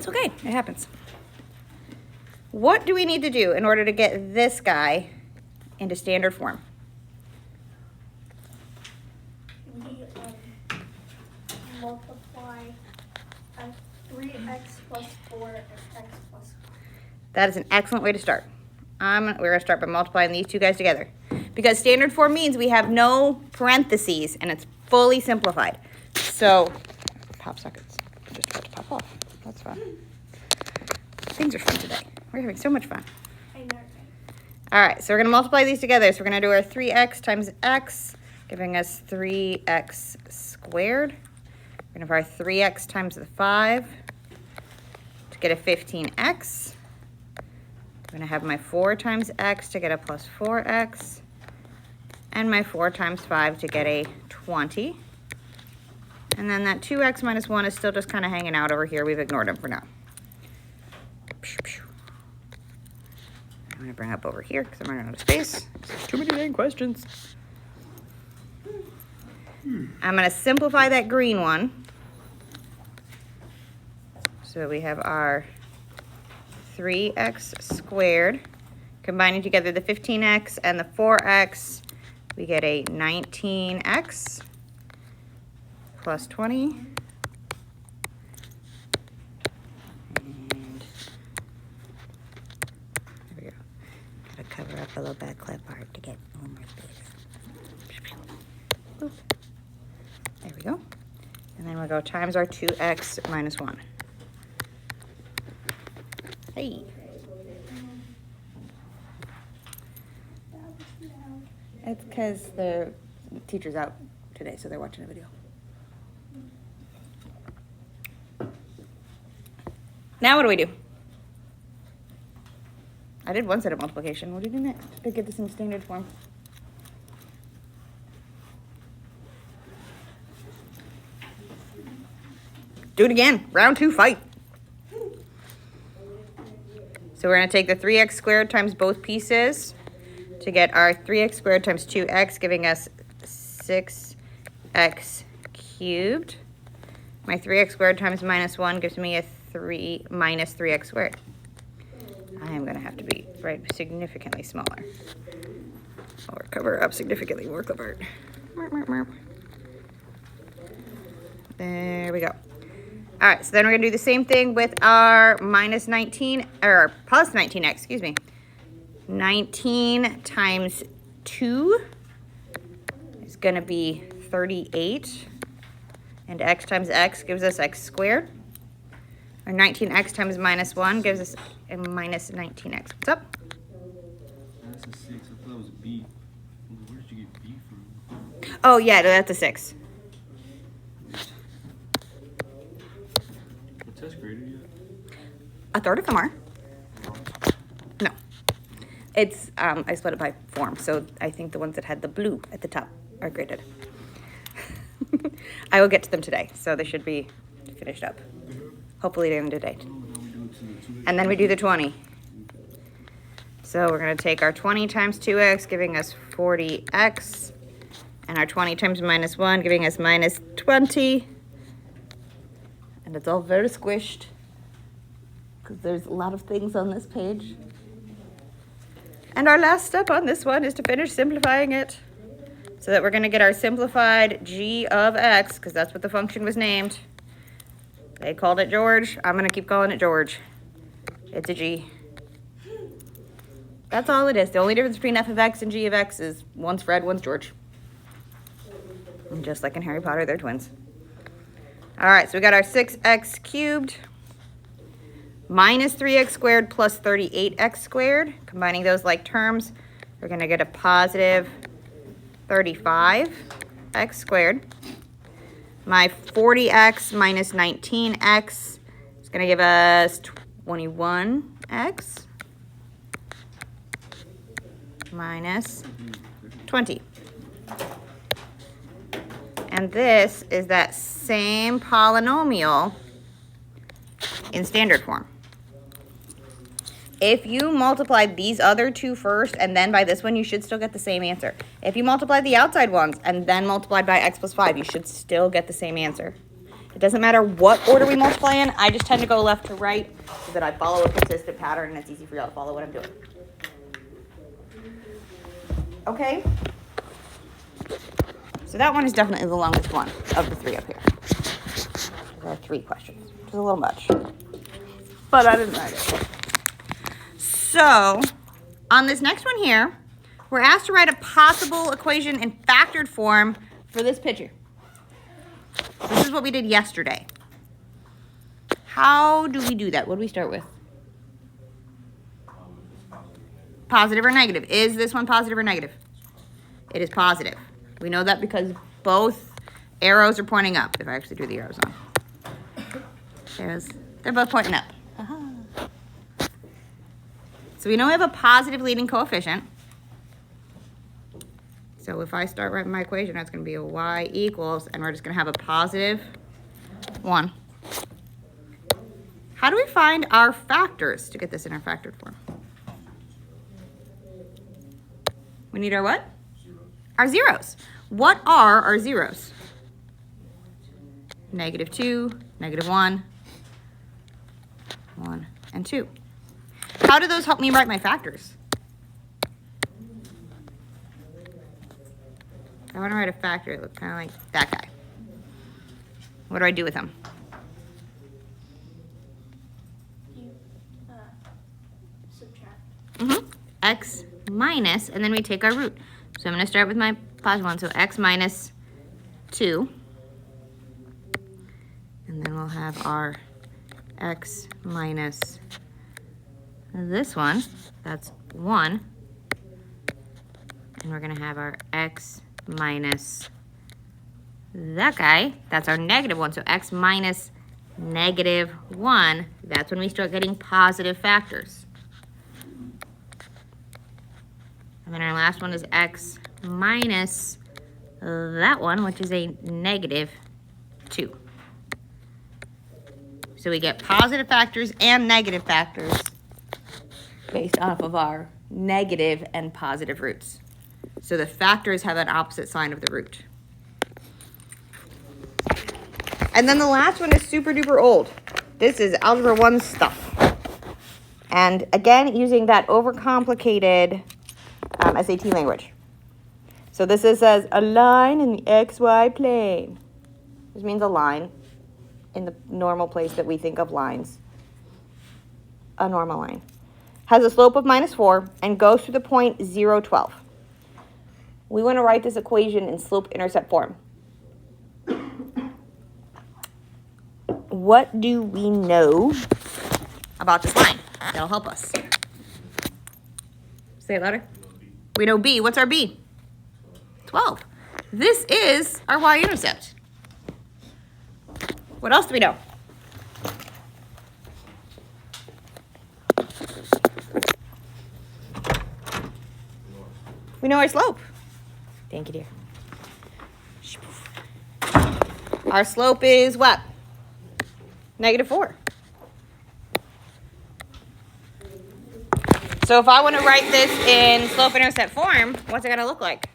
it's okay. It happens. What do we need to do in order to get this guy into standard form? We multiply 3x plus 4 and x plus 5. That is an excellent way to start. We're going to start by multiplying these two guys together. Because standard form means we have no parentheses and it's fully simplified. So, pop sockets just about to pop off. That's fun. Things are fun today. We're having so much fun. I know, right? All right, so we're going to multiply these together. So we're going to do our 3x times x, giving us 3x squared. We're going to have our 3x times the 5 to get a 15x. I'm going to have my 4 times x to get a plus 4x. And my 4 times 5 to get a 20. And then that 2x minus 1 is still just kind of hanging out over here. We've ignored them for now. I'm going to bring up over here because I'm running out of space. There's too many dang questions. I'm going to simplify that green one. So we have our 3x squared. Combining together the 15x and the 4x, we get a 19x plus 20. And there we go. Gotta cover up a little back clip art to get a little more space. Oop. There we go. And then we'll go times our 2x minus 1. Hey. It's because the teacher's out today, so they're watching a video. Now what do we do? I did one set of multiplication. What do you do next to get this in standard form? Do it again. Round 2, fight. So we're going to take the 3x squared times both pieces to get our 3x squared times 2x, giving us 6x cubed. My 3x squared times minus 1 gives me a 3 minus 3x squared. I am going to have to be significantly smaller. Or cover up significantly more clip art. There we go. All right, so then we're going to do the same thing with our minus 19, or plus 19x, excuse me. 19 times 2 is going to be 38. And x times x gives us x squared. Or 19x times minus 1 gives us a minus 19x. What's up? That's a 6. I thought it was a B. Where did you get B from? Oh, yeah, that's a 6. What test grade are you at? A third of them are. No. It's, I split it by form, so I think the ones that had the blue at the top are graded. I will get to them today, so they should be finished up. Hopefully the end of the day. And then we do the 20. So we're going to take our 20 times 2x, giving us 40x. And our 20 times minus 1, giving us minus 20. And it's all very squished, because there's a lot of things on this page. And our last step on this one is to finish simplifying it, so that we're going to get our simplified g of x, because that's what the function was named. They called it George. I'm going to keep calling it George. It's a g. That's all it is. The only difference between f of x and g of x is one's Fred, one's George. And just like in Harry Potter, they're twins. All right, so we got our 6x cubed minus 3x squared plus 38x squared. Combining those like terms, we're going to get a positive 35x squared. My 40x minus 19x is going to give us 21x minus 20. And this is that same polynomial in standard form. If you multiply these other two first and then by this one, you should still get the same answer. If you multiply the outside ones and then multiplied by x plus 5, you should still get the same answer. It doesn't matter what order we multiply in. I just tend to go left to right so that I follow a consistent pattern and it's easy for y'all to follow what I'm doing. Okay? So that one is definitely the longest one of the three up here. There are 3 questions, which is a little much. But I didn't write it. So, on this next one here, we're asked to write a possible equation in factored form for this picture. This is what we did yesterday. How do we do that? What do we start with? Positive or negative? Is this one positive or negative? It is positive. We know that because both arrows are pointing up. If I actually do the arrows on. They're both pointing up. So we know we have a positive leading coefficient. So if I start writing my equation, that's going to be a y equals, and we're just going to have a positive 1. How do we find our factors to get this in our factored form? We need our what? Our zeros. What are our zeros? -2, -1, 1, and 2. How do those help me write my factors? I want to write a factor that looks kind of like that guy. What do I do with them? You subtract. X minus, and then we take our root. So I'm going to start with my positive 1. So x minus 2. And then we'll have our x minus this one. That's 1. And we're going to have our x minus that guy. That's our -1. So x minus -1. That's when we start getting positive factors. And then our last one is x minus that one, which is a -2. So we get positive factors and negative factors based off of our negative and positive roots. So the factors have an opposite sign of the root. And then the last one is super duper old. This is Algebra 1 stuff. And again, using that overcomplicated SAT language. So this says a line in the XY plane. This means a line in the normal place that we think of lines. A normal line. Has a slope of -4 and goes through the point 0, 12. We want to write this equation in slope-intercept form. What do we know about this line? That'll help us. Say it louder. We know B. What's our B? 12. This is our y-intercept. What else do we know? We know our slope. Thank you, dear. Our slope is what? -4. So if I want to write this in slope-intercept form, what's it going to look like?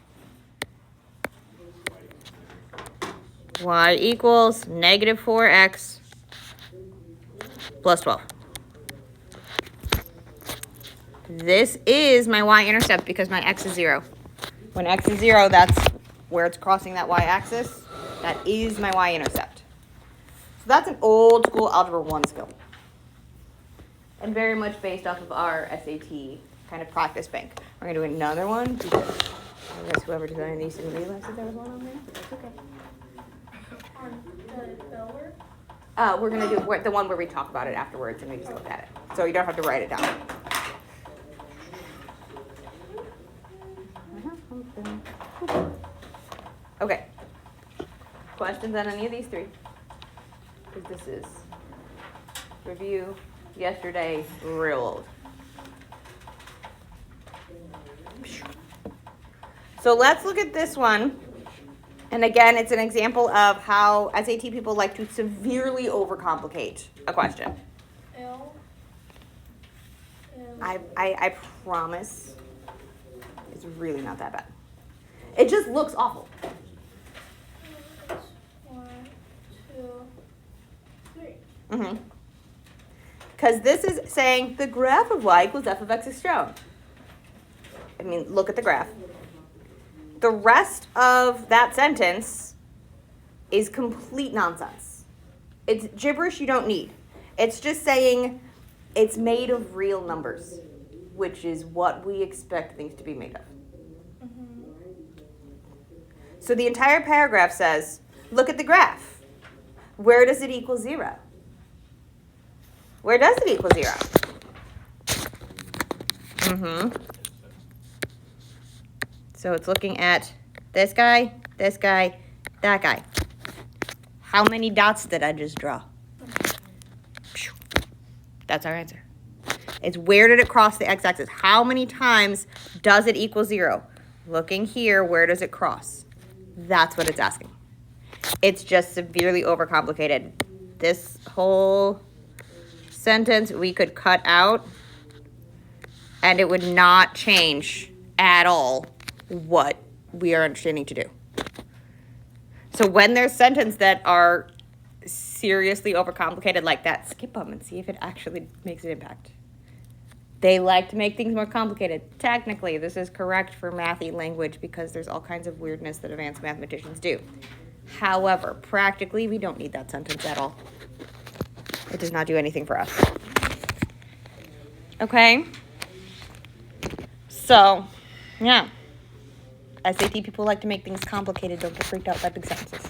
Y equals -4x plus 12. This is my y-intercept because my x is 0. When x is 0, that's where it's crossing that y-axis. That is my y-intercept. So that's an old school Algebra 1 skill. And very much based off of our SAT kind of practice bank. We're going to do another one because I guess whoever designed these didn't realize that there was one on there. But that's okay. On the biller? We're going to do the one where we talk about it afterwards and we just look at it. So you don't have to write it down. Okay. Questions on any of these 3? Because this is review yesterday, real old. So let's look at this one. And again, it's an example of how SAT people like to severely overcomplicate a question. L. I promise it's really not that bad. It just looks awful. 1, 2, Because this is saying the graph of y equals f of x is shown. I mean, look at the graph. The rest of that sentence is complete nonsense. It's gibberish you don't need. It's just saying it's made of real numbers, which is what we expect things to be made of. So the entire paragraph says, look at the graph. Where does it equal 0? Where does it equal 0? So it's looking at this guy, that guy. How many dots did I just draw? That's our answer. It's where did it cross the x-axis? How many times does it equal 0? Looking here, where does it cross? That's what it's asking. It's just severely overcomplicated. This whole sentence we could cut out and it would not change at all what we are understanding to do. So when there's sentences that are seriously overcomplicated like that, skip them and see if it actually makes an impact. They like to make things more complicated. Technically, this is correct for mathy language because there's all kinds of weirdness that advanced mathematicians do. However, practically, we don't need that sentence at all. It does not do anything for us. Okay? So, yeah. SAT people like to make things complicated. Don't get freaked out by big sentences.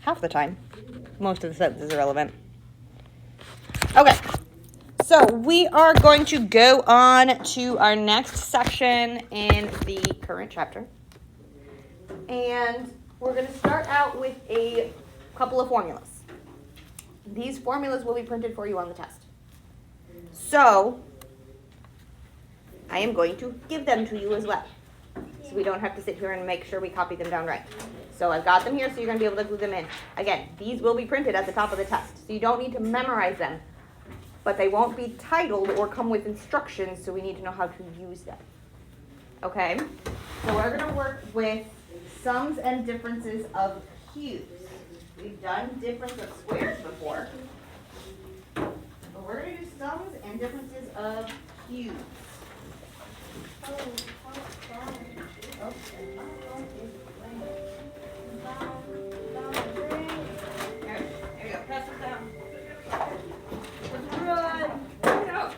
Half the time. Most of the sentences are relevant. Okay. So we are going to go on to our next section in the current chapter. And we're going to start out with a couple of formulas. These formulas will be printed for you on the test. So I am going to give them to you as well. So we don't have to sit here and make sure we copy them down right. So I've got them here, so you're going to be able to glue them in. Again, these will be printed at the top of the test. So you don't need to memorize them. But they won't be titled or come with instructions, so we need to know how to use them. Okay? So we're going to work with sums and differences of cubes. We've done difference of squares before. But we're going to do sums and differences of cubes. There we go. Press it down. Run. Go.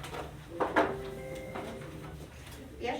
Yes.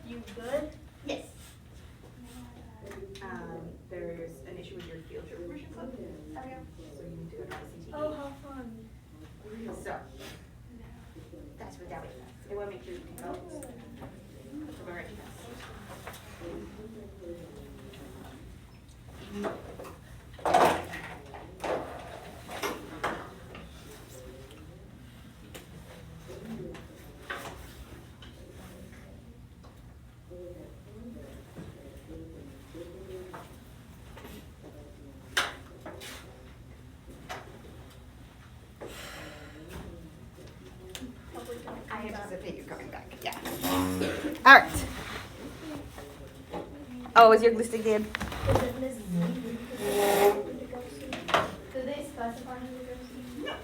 You good? Yes. There's an issue with your field trip permission slip. So you need to go to ICT. Oh, how fun. So that's what that was. I want to make sure you can go. From our I anticipate you coming back. Yeah. All right. Oh, is your glue stick dead? Is it Miss Do they specify who to go see? No. Okay.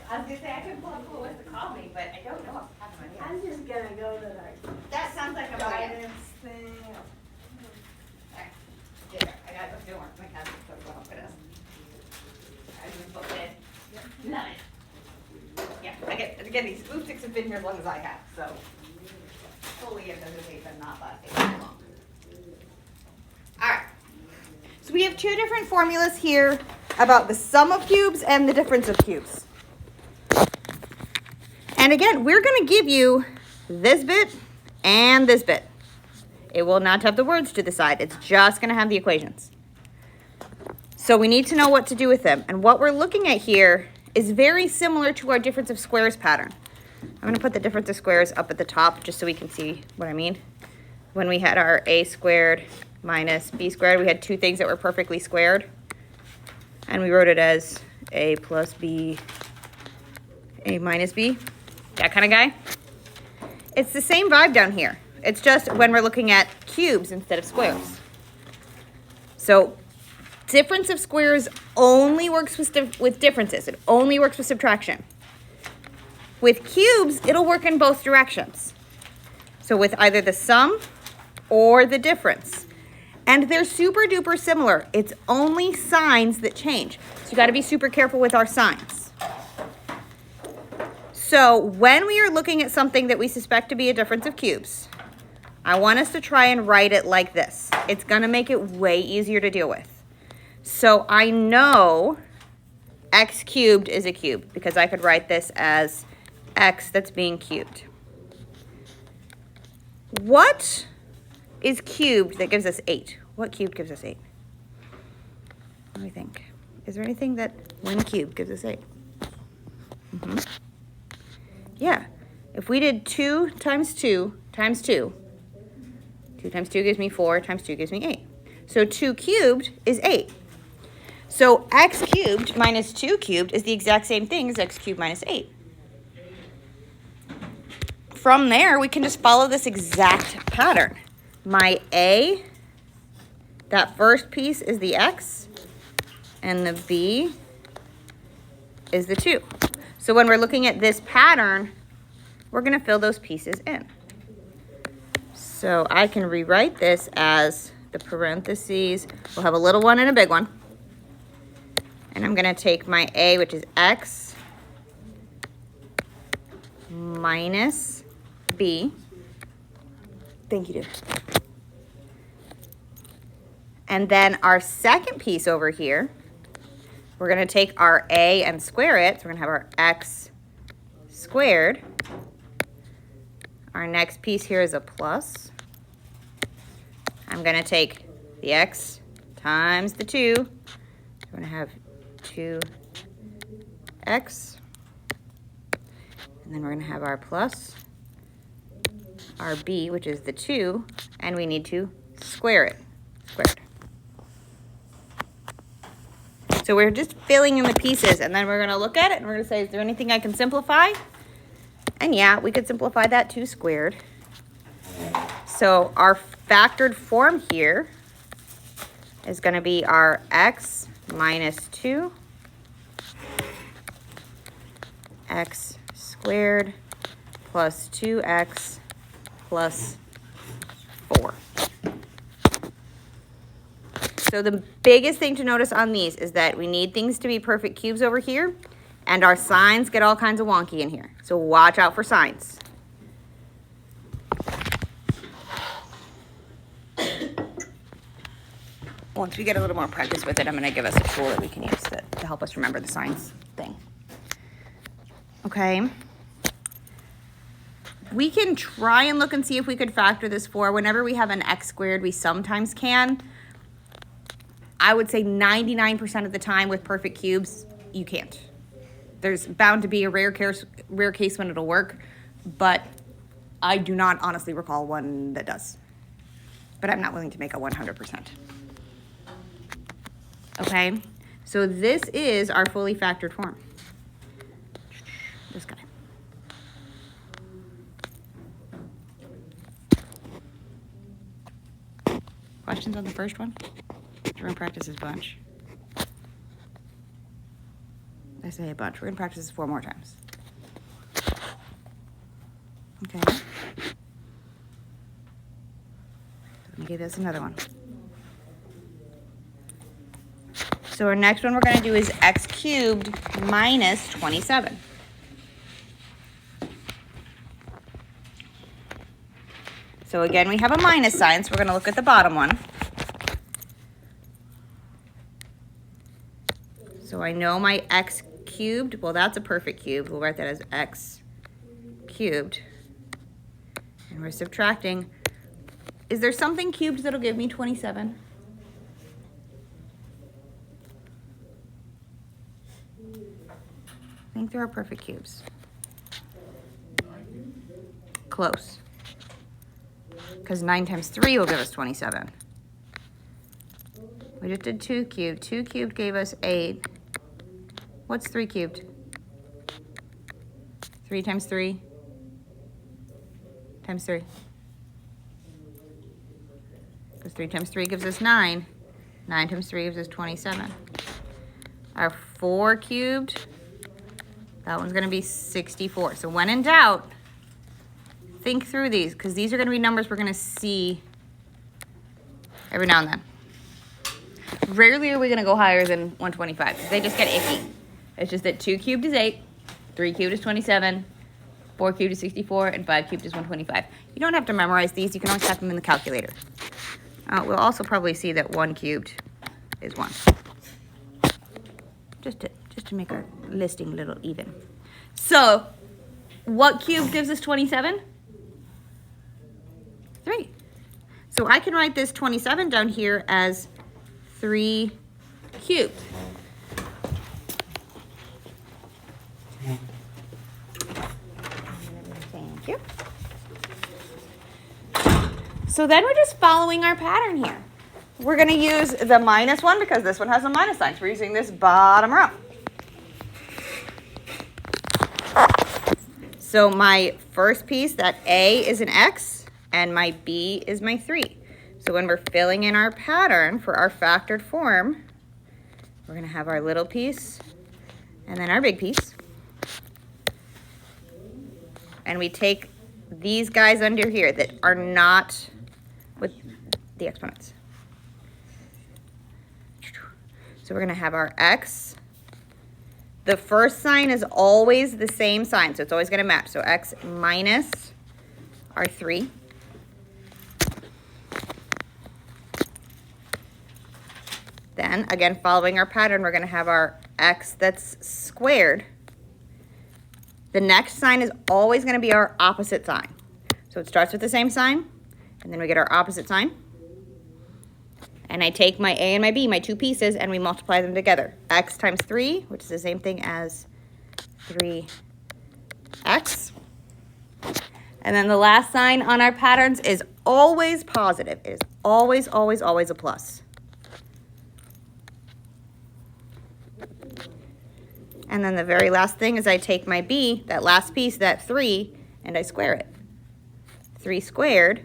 I was gonna say I could pull up who wants to call me, but I don't know off the top of my head. I'm just gonna go to that That sounds like a guidance. guidance thing. Alright. Yeah, I got it. Don't worry. My cat's so well for this. I just put it. Love it. Yeah, again, these glue sticks have been here as long as I have, so fully anticipate them not lasting too long. Alright. So we have two different formulas here about the sum of cubes and the difference of cubes. And again, we're going to give you this bit and this bit. It will not have the words to the side. It's just going to have the equations. So we need to know what to do with them. And what we're looking at here is very similar to our difference of squares pattern. I'm going to put the difference of squares up at the top just so we can see what I mean. When we had our a squared minus b squared, we had two things that were perfectly squared. And we wrote it as a plus b, a minus b, that kind of guy. It's the same vibe down here. It's just when we're looking at cubes instead of squares. So difference of squares only works with differences. It only works with subtraction. With cubes, it'll work in both directions. So with either the sum or the difference. And they're super duper similar. It's only signs that change. So you got to be super careful with our signs. So when we are looking at something that we suspect to be a difference of cubes, I want us to try and write it like this. It's going to make it way easier to deal with. So I know x cubed is a cube because I could write this as x that's being cubed. What is cubed that gives us 8? What cube gives us 8? What do we think? Is there anything that when cubed gives us 8? Yeah. If we did 2 times 2 times 2, 2 times 2 gives me 4 times 2 gives me 8. So 2 cubed is 8. So x cubed minus 2 cubed is the exact same thing as x cubed minus 8. From there, we can just follow this exact pattern. My a, that first piece is the x, and the b is the 2. So when we're looking at this pattern, we're going to fill those pieces in. So I can rewrite this as the parentheses. We'll have a little one and a big one. And I'm going to take my a, which is x, minus b. Thank you, dude. And then our second piece over here, we're going to take our a and square it. So we're going to have our x squared. Our next piece here is a plus. I'm going to take the x times the 2. I'm going to have 2x. And then we're going to have our plus, our b, which is the 2, and we need to square it, squared. So we're just filling in the pieces, and then we're going to look at it, and we're going to say, is there anything I can simplify? And yeah, we could simplify that to squared. So our factored form here is going to be our x minus 2, x squared plus 2x plus 4. So the biggest thing to notice on these is that we need things to be perfect cubes over here, and our signs get all kinds of wonky in here. So watch out for signs. Once we get a little more practice with it, I'm going to give us a tool that we can use to help us remember the signs thing. Okay. We can try and look and see if we could factor this 4. Whenever we have an x squared, we sometimes can. I would say 99% of the time with perfect cubes, you can't. There's bound to be a rare case when it'll work, but I do not honestly recall one that does. But I'm not willing to make a 100%. Okay, so this is our fully factored form. This guy. Questions on the first one? We're going to practice this bunch. I say a bunch. We're going to practice this 4 more times. Okay. Let me give this another one. So our next one we're going to do is x cubed minus 27. So again, we have a minus sign, so we're going to look at the bottom one. So I know my x cubed, well, that's a perfect cube. We'll write that as x cubed. And we're subtracting. Is there something cubed that'll give me 27? Think through our perfect cubes. Close. Because 9 times 3 will give us 27. We just did 2 cubed. 2 cubed gave us 8. What's 3 cubed? 3 times 3 times 3. Because 3 times 3 gives us 9. 9 times 3 gives us 27. Our 4 cubed, that one's going to be 64. So when in doubt, think through these, because these are going to be numbers we're going to see every now and then. Rarely are we going to go higher than 125, because they just get iffy. It's just that 2 cubed is 8, 3 cubed is 27, 4 cubed is 64, and 5 cubed is 125. You don't have to memorize these. You can always type them in the calculator. We'll also probably see that 1 cubed is 1. Just to make our listing a little even. So, what cube gives us 27? 3. So I can write this 27 down here as 3 cubed. Thank you. So then we're just following our pattern here. We're going to use the minus one because this one has a minus sign. So we're using this bottom row. So my first piece, that A is an X, and my B is my 3. So when we're filling in our pattern for our factored form, we're going to have our little piece and then our big piece. And we take these guys under here that are not with the exponents. So we're going to have our X. The first sign is always the same sign, so it's always going to match. So X minus our 3. Then, again, following our pattern, we're going to have our X that's squared. The next sign is always going to be our opposite sign. So it starts with the same sign, and then we get our opposite sign. And I take my A and my B, my 2 pieces, and we multiply them together. X times 3, which is the same thing as 3x. And then the last sign on our patterns is always positive. It is always, always, always a plus. And then the very last thing is I take my B, that last piece, that 3, and I square it. 3 squared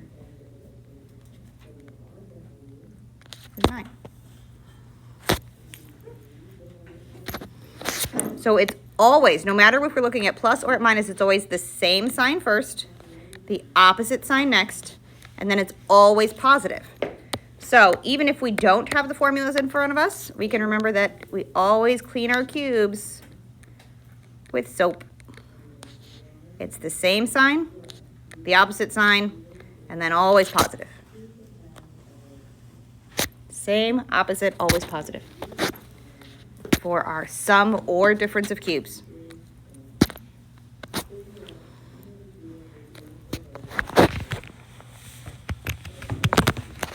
is 9. So it's always, no matter if we're looking at plus or at minus, it's always the same sign first, the opposite sign next, and then it's always positive. So even if we don't have the formulas in front of us, we can remember that we always clean our cubes with soap. It's the same sign, the opposite sign, and then always positive. Same, opposite, always positive for our sum or difference of cubes.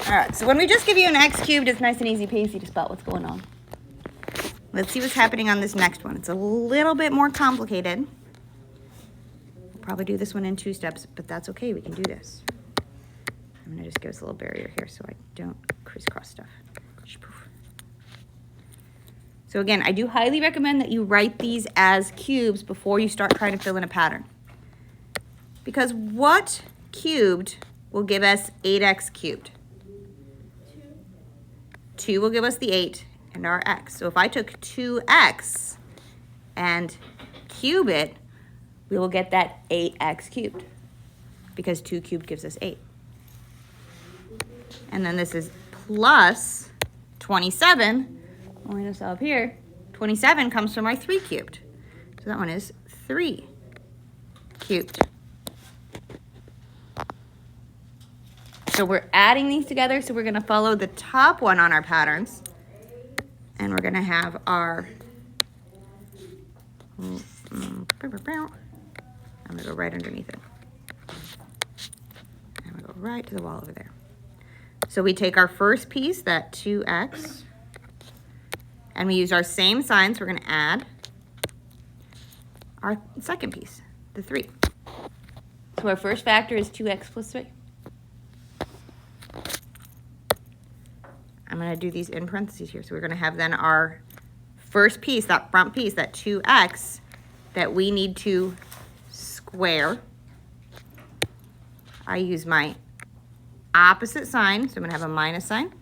All right, so when we just give you an x cubed, it's nice and easy peasy to spot what's going on. Let's see what's happening on this next one. It's a little bit more complicated. We'll probably do this one in 2 steps, but that's okay. We can do this. I'm going to just give us a little barrier here so I don't crisscross stuff. So again, I do highly recommend that you write these as cubes before you start trying to fill in a pattern. Because what cubed will give us 8x cubed? 2 will give us the 8 and our x. So if I took 2x and cube it, we will get that 8x cubed because 2 cubed gives us 8. And then this is plus 27. We'll notice up here, 27 comes from our 3 cubed. So that one is 3 cubed. So we're adding these together, so we're going to follow the top one on our patterns. And we're going to have our, I'm going to go right underneath it. I'm going to go right to the wall over there. So we take our first piece, that 2x, and we use our same signs. We're going to add. our second piece, the 3. So our first factor is 2x plus 3. I'm going to do these in parentheses here. So we're going to have then our first piece, that front piece, that 2x, that we need to square. I use my opposite sign, so I'm going to have a minus sign.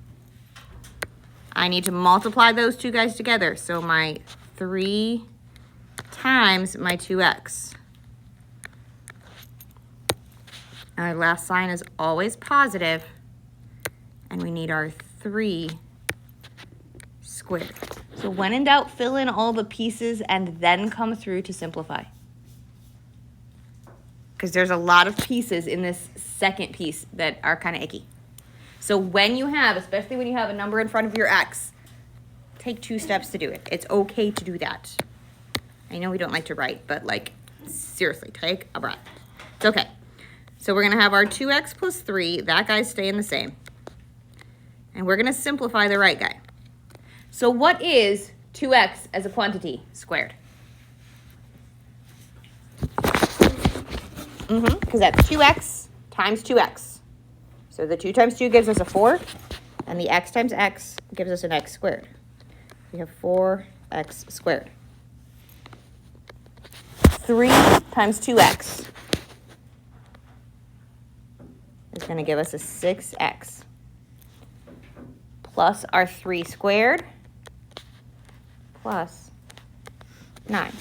I need to multiply those two guys together. So my 3 times my 2x. Our last sign is always positive, and we need our 3 squared. So when in doubt, fill in all the pieces and then come through to simplify. Because there's a lot of pieces in this second piece that are kind of icky. So when you have, especially when you have a number in front of your x, take 2 steps to do it. It's okay to do that. I know we don't like to write, but like, seriously, take a breath. It's okay. So we're going to have our 2x plus 3. That guy's staying the same. And we're going to simplify the right guy. So what is 2x as a quantity squared? Because that's 2x times 2x. So the 2 times 2 gives us a 4, and the x times x gives us an x squared. We have 4x squared. 3 times 2x is going to give us a 6x plus our 3 squared plus 9.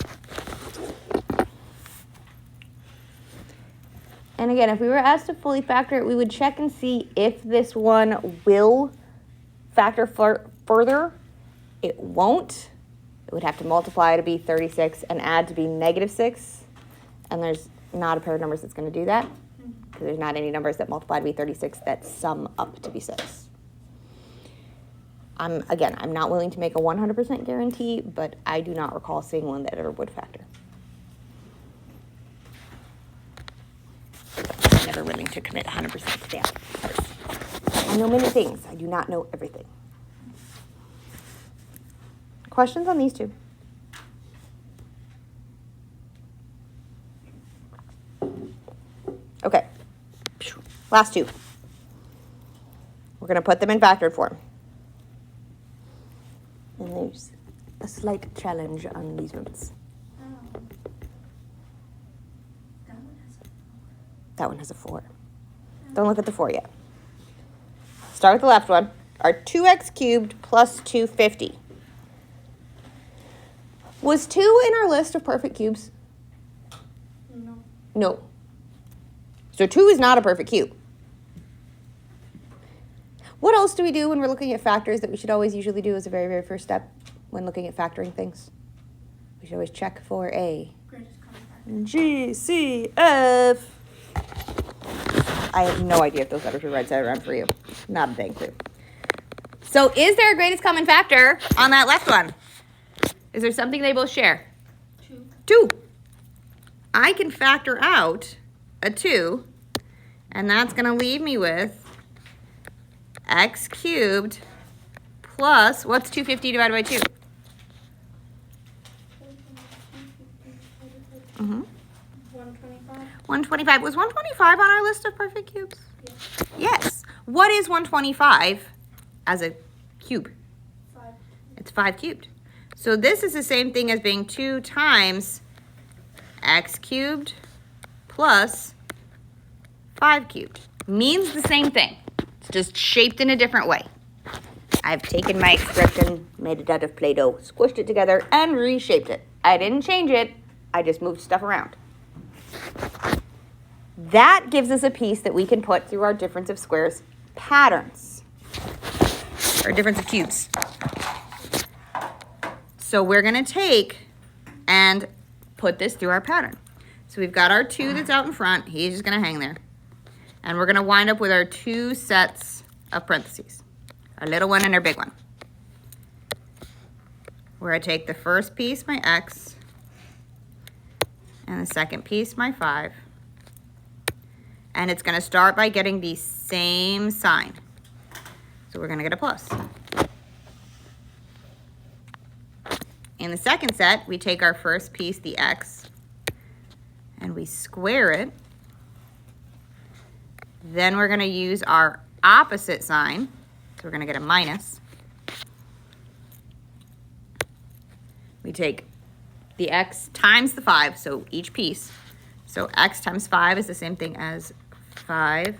And again, if we were asked to fully factor it, we would check and see if this one will factor further. It won't. It would have to multiply to be 36 and add to be -6. And there's not a pair of numbers that's going to do that, because there's not any numbers that multiply to be 36 that sum up to be 6. Again, I'm not willing to make a 100% guarantee, but I do not recall seeing one that ever would factor. I'm never willing to commit 100% to that. I know many things. I do not know everything. Questions on these two? Okay. Last two. We're going to put them in factored form. And there's a slight challenge on these ones. Oh. That one has a 4. Don't look at the 4 yet. Start with the left one. Our 2x cubed plus 250. Was 2 in our list of perfect cubes? No. No. So 2 is not a perfect cube. What else do we do when we're looking at factors that we should always usually do as a very, very first step when looking at factoring things? We should always check for a Greatest common factor. GCF. I have no idea if those letters were right side around for you. Not a dang clue. So is there a greatest common factor on that left one? Is there something they both share? 2. 2. I can factor out a 2, and that's going to leave me with x cubed plus, what's 250 divided by 2? 125. 125. Was 125 on our list of perfect cubes? Yes. What is 125 as a cube? 5. It's 5 cubed. So this is the same thing as being 2 times x cubed plus 5 cubed. Means the same thing. It's just shaped in a different way. I've taken my expression, made it out of Play-Doh, squished it together, and reshaped it. I didn't change it. I just moved stuff around. That gives us a piece that we can put through our difference of squares patterns, or difference of cubes. So we're going to take and put this through our pattern. So we've got our 2 that's out in front. He's just going to hang there. And we're going to wind up with our 2 sets of parentheses, our little one and our big one. Where I take the first piece, my x, and the second piece, my 5. And it's going to start by getting the same sign. So we're going to get a plus. In the second set, we take our first piece, the x, and we square it. Then we're going to use our opposite sign. So we're going to get a minus. We take the x times the 5, so each piece. So x times 5 is the same thing as 5x.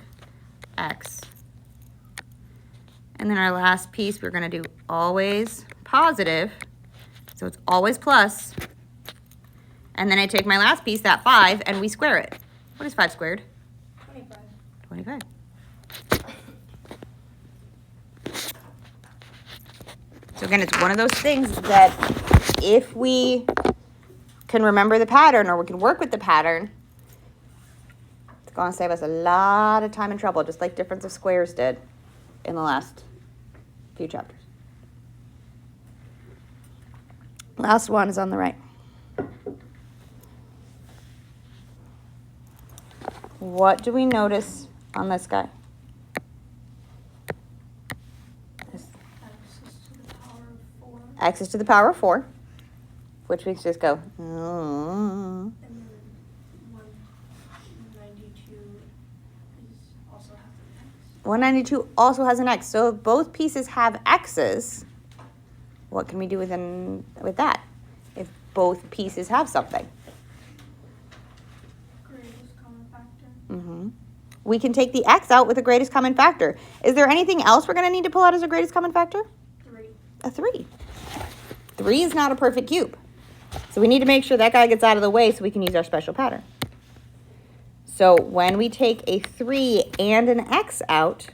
And then our last piece, we're going to do always positive. So it's always plus. And then I take my last piece, that 5, and we square it. What is 5 squared? 25. 25. So again, it's one of those things that if we can remember the pattern or we can work with the pattern, it's going to save us a lot of time and trouble, just like difference of squares did in the last few chapters. Last one is on the right. What do we notice on this guy? X is to the power of 4, which makes us go, oh. And then 192 also has an X. 192 also has an X. So if both pieces have X's, what can we do with that? If both pieces have something? Greatest common factor. Mm-hmm. We can take the X out with the greatest common factor. Is there anything else we're going to need to pull out as a greatest common factor? 3. A 3. 3 is not a perfect cube. So we need to make sure that guy gets out of the way so we can use our special pattern. So when we take a 3 and an X out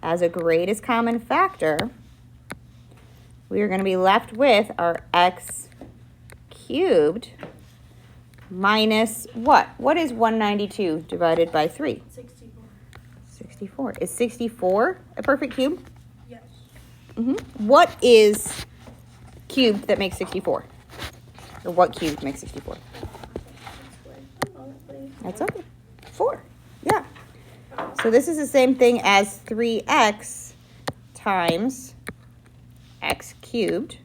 as a greatest common factor, we are going to be left with our X cubed minus what? What is 192 divided by 3? 64. 64. Is 64 a perfect cube? Yes. Mm-hmm. What is cubed that makes 64? Or what cubed makes 64? That's okay. 4. Yeah. So this is the same thing as 3x times x cubed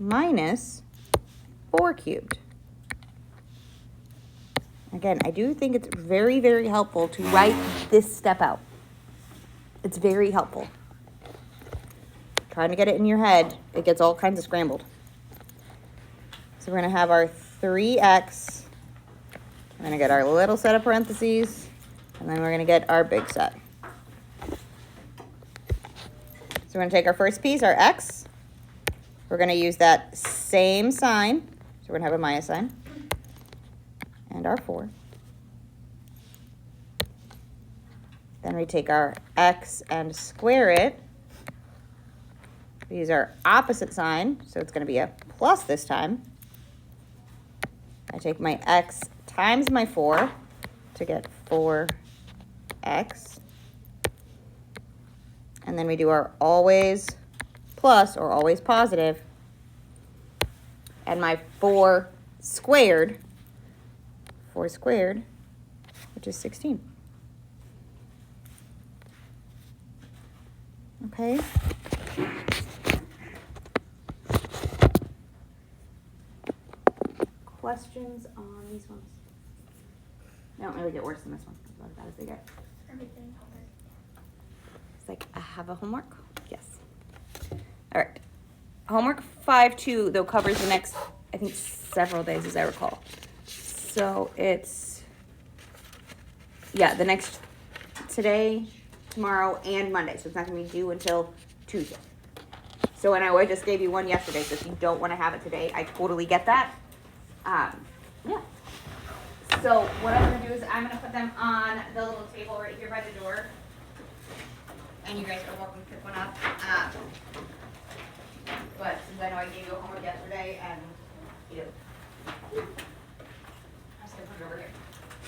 minus 4 cubed. Again, I do think it's very, very helpful to write this step out. It's very helpful. Trying to get it in your head, it gets all kinds of scrambled. So we're going to have our 3x. We're going to get our little set of parentheses, and then we're going to get our big set. So we're going to take our first piece, our x. We're going to use that same sign. So we're going to have a minus sign. And our 4. Then we take our x and square it. We use our opposite sign, so it's going to be a plus this time. I take my x times my 4 to get 4x. And then we do our always plus or always positive. And my 4 squared, which is 16. Okay. Questions on these ones? They don't really get worse than this one. As bad as they get. Everything covered. It's like, I have a homework? Yes. All right. Homework 5-2, though, covers the next, I think, several days, as I recall. So it's, yeah, the next, today, tomorrow, and Monday. So it's not going to be due until Tuesday. So, and I just gave you one yesterday, so if you don't want to have it today, I totally get that. Yeah. So what I'm going to do is I'm going to put them on the little table right here by the door. And you guys are welcome to pick one up. But since I know I gave you a homework yesterday and you know, I'm just going to put it over here.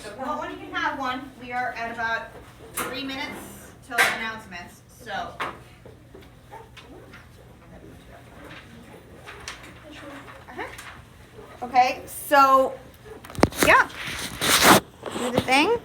So if you want one, you can have one. We are at about 3 minutes till announcements. So. Okay, so, yeah, do the thing.